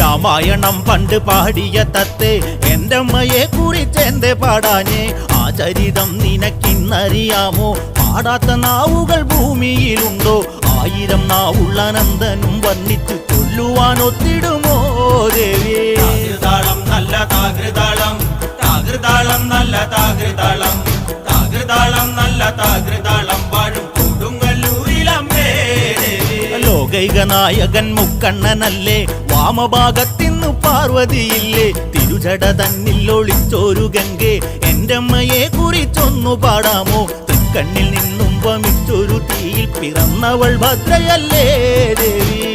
രാമായണം പണ്ട് പാടിയ തത്തേ എന്റെ അമ്മയെ കുറിച്ചെന്തേ പാടാഞ്ഞേ ആ ചരിതം നിനക്കിന്നറിയാമോ പാടാത്ത നാവുകൾ ഭൂമിയിലുണ്ടോ ആയിരം നാവുള്ള നന്ദനും വർണ്ണിച്ചു ചൊല്ലുവാൻ ഒത്തിടുമോ ദേവിയേ താകൃതാളം നല്ല താകൃതാളം താകൃതാളം നല്ല താകൃതാളം താകൃതാളം നല്ല താകൃതാളം വാഴും കൊടുങ്ങല്ലൂരിലമ്മേ ലോകൈക നായകൻ മുക്കണ്ണനല്ലേ വാമഭാഗത്തിന്നു പാർവതിയില്ലേ തിരുജട തന്നിൽ ഒളിച്ചോരു ഗംഗേ എന്റെ അമ്മയെ കുറിച്ചൊന്നു പാടാമോ തൃക്കണ്ണിൽ നിന്നും വമിച്ചൊരു തീയിൽ പിറന്നവൾ ഭദ്രയല്ലേ ദേവി